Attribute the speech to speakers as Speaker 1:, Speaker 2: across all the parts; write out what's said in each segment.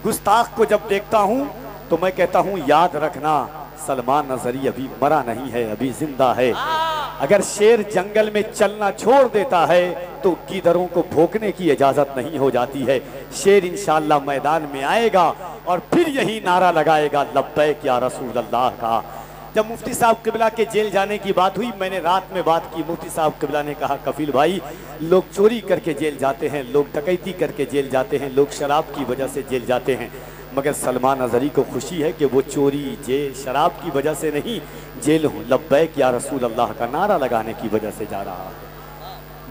Speaker 1: गुस्ताख को जब देखता हूँ तो मैं कहता हूँ याद रखना सलमान नजरी अभी मरा नहीं है, अभी जिंदा है। अगर शेर जंगल में चलना छोड़ देता है तो गीदड़ों को भोंकने की इजाजत नहीं हो जाती है। शेर इंशाअल्लाह मैदान में आएगा और फिर यही नारा लगाएगा लब्बैक या रसूल अल्लाह का। जब मुफ्ती साहब किबला के जेल जाने की बात हुई, मैंने रात में बात की, मुफ्ती साहब किबला ने कहा कफील भाई, लोग चोरी करके जेल जाते हैं, लोग डकैती करके जेल जाते हैं, लोग शराब की वजह से जेल जाते हैं, मगर सलमान नजरी को खुशी है कि वो चोरी जेल शराब की वजह से नहीं, जेल हूँ लब्बैक या रसूल अल्लाह का नारा लगाने की वजह से जा रहा है।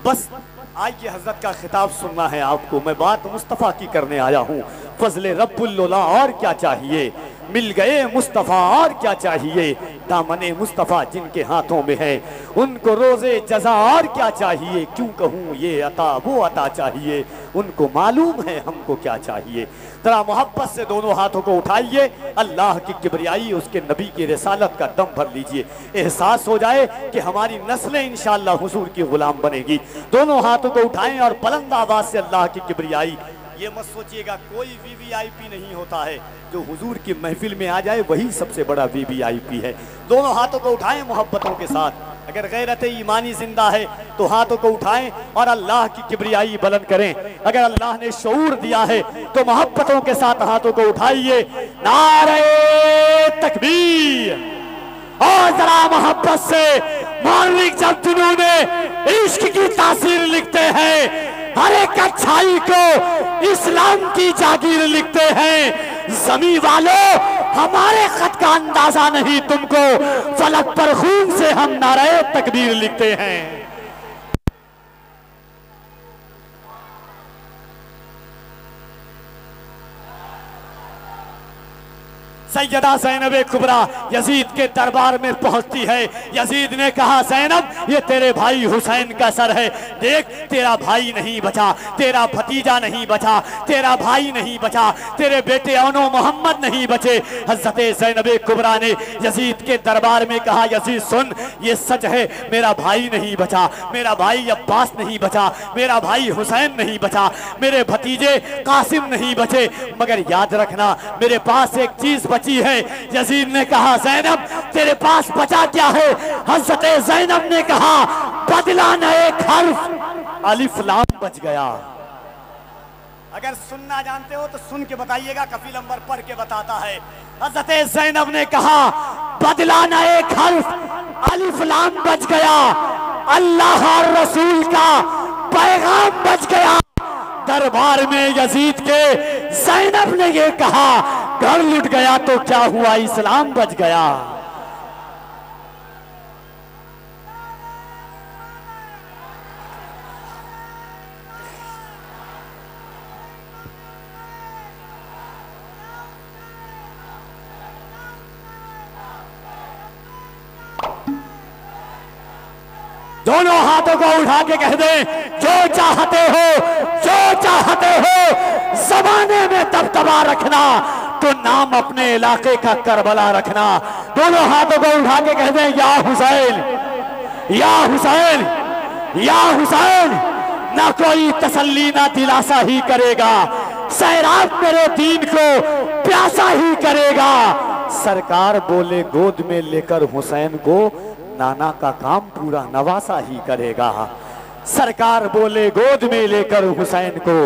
Speaker 1: बस आज के हजरत का खिताब सुनना है आपको। मैं बात मुस्तफ़ा की करने आया हूँ। फजले रब्बुल उला और क्या चाहिए, मिल गए मुस्तफ़ा और क्या चाहिए, दामने मुस्तफ़ा जिनके हाथों में है उनको रोज़े जज़ा और क्या चाहिए। क्यों कहूँ ये अता वो अता चाहिए, उनको मालूम है हमको क्या चाहिए। जरा मोहब्बत से दोनों हाथों को उठाइए, अल्लाह की किबरियाई उसके नबी की रिसालत का दम भर लीजिए। एहसास हो जाए कि हमारी नस्लें इंशाअल्लाह हुजूर की गुलाम बनेगी। दोनों हाथों को उठाएं और बुलंद आवाज से अल्लाह की किबरियाई। ये मत सोचिएगा कोई वीवीआईपी नहीं होता है, जो हुजूर की महफिल में आ जाए वही सबसे बड़ा वीवीआईपी है। दोनों हाथों को उठाएं मोहब्बतों के साथ। अगर गैरत ईमानी जिंदा है तो हाथों को उठाएं और अल्लाह की किबरियाई बुलंद करें। अगर अल्लाह ने शऊर दिया है तो मोहब्बतों के साथ हाथों को उठाइए। नारे तकबीर। और जरा मोहब्बत से मौलिक जब जिन्होंने इश्क की तासीर लिखते हैं, हर एक अच्छाई को इस्लाम की जागीर लिखते हैं। जमी वालों हमारे खत का अंदाजा नहीं तुमको, फलक पर खून से हम नारे तकबीर लिखते हैं। सैयदा ज़ैनब कुबरा यजीद के दरबार में पहुंचती है। यजीद ने कहा ज़ैनब ये तेरे भाई हुसैन का सर है, देख तेरा भाई नहीं बचा, तेरा भतीजा नहीं बचा, तेरा भाई नहीं बचा, तेरे बेटे अनो मोहम्मद नहीं बचे। हज़रत ज़ैनब कुबरा ने यजीद के दरबार में कहा यजीद सुन, ये सच है मेरा भाई नहीं बचा, मेरा भाई अब्बास नहीं बचा, मेरा भाई हुसैन नहीं बचा, मेरे भतीजे कासिम नहीं बचे, मगर याद रखना मेरे पास एक चीज बची है। यजीद ने कहा ज़ैनब तेरे पास बचा क्या है? हज़रत ज़ैनब ने कहा बदला न एक हर्फ, अलिफ लाम बच गया। अगर सुनना जानते हो तो सुन के बताइएगा, कफील अंबर पढ़ के बताता है। हज़रत ज़ैनब ने कहा बदला न एक हर्फ, अलिफ लाम बच गया, अल्लाह और रसूल का पैगाम बच गया। दरबार में यजीद के ज़ैनब ने ये कहा घर लुट गया तो क्या हुआ, इस्लाम बच गया। दोनों हाथों को उठा के कह दे जो चाहते हो, जो चाहते हो। ज़माने में दबदबा रखना तो नाम अपने इलाके का करबला रखना। दोनों हाथों को उठा के कह दे या हुसैन, या हुसैन, या हुसैन। ना कोई तसल्ली ना दिलासा ही करेगा, सैराब मेरे दीन को प्यासा ही करेगा। सरकार बोले गोद में लेकर हुसैन को, नाना का काम पूरा नवासा ही करेगा। सरकार बोले गोद में लेकर हुसैन को,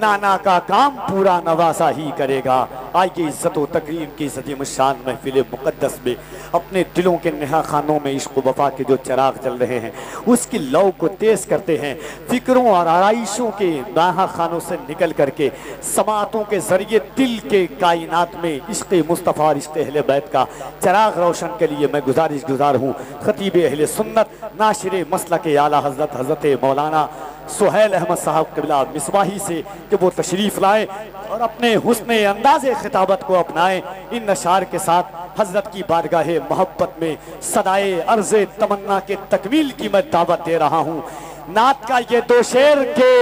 Speaker 1: नाना का काम पूरा नवासा ही करेगा। आइए इज्जत व तकरीम की सजीम शान महफिल मुक़द्दस में अपने दिलों के नेहा खानों में इश्क व वफा के जो चिराग चल रहे हैं उसकी लौ को तेज करते हैं। फिक्रों और आराइशों के नेहा खानों से निकल करके समातों के जरिए दिल के कायनात में इश्क मुस्तफ़ा और इश्क अहले बैत का चिराग रोशन के लिए मैं गुजारिश गुजार हूँ खतीब अहले सुन्नत नाशिर मसलक आला हज़रत हज़रत मौलाना सुहैल अहमद साहब क़िबला मिसबाही से कि वो तशरीफ़ लाए और अपने हुस्न अंदाज़े खिताबत को अपनाएं। इन नशार के साथ हज़रत की बारगाह मोहब्बत में सदाए अर्ज़े तमन्ना के तकमील की मैं दावत दे रहा हूँ। नात का ये दो शेर के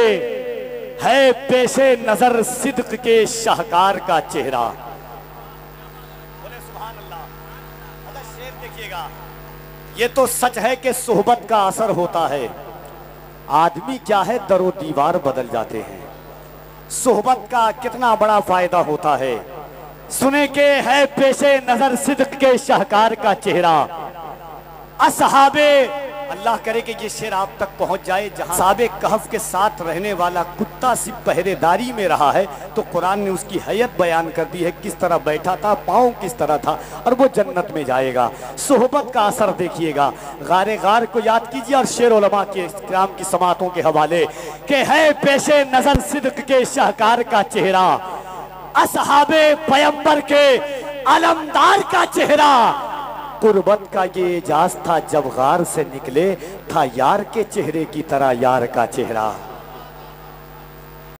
Speaker 1: है पेशे नज़र सिद्क के शाहकार का चेहरा। बोले सुभान अल्लाह। अगर शेर देखिएगा, ये तो सच है कि सोहबत का असर होता है। आदमी क्या है दरो दीवार बदल जाते हैं, सोहबत का कितना बड़ा फायदा होता है। सुने के है पेशे नजर सिद्क के शाहकार का चेहरा। असहाबे, अल्लाह करे कि ये शेर आप तक पहुंच जाए, जहां साबे कहफ के साथ रहने वाला कुत्ता सिर्फ पहरेदारी में रहा है तो कुरान ने उसकी हैयत बयान कर दी है, किस तरह बैठा था, पाँव किस तरह था, और वो जन्नत में जाएगा। सोहबत का असर देखिएगा। गारे गार को याद कीजिए और शेर उलमा के इस्लाम की समातों के हवाले के है पेशे नजर सिद्क के शाहकार का चेहरा, असहाबे पैगंबर के अलमदार का चेहरा। कुर्बत का ये एजाज था जब गार से निकले, था यार के चेहरे की तरह यार का चेहरा।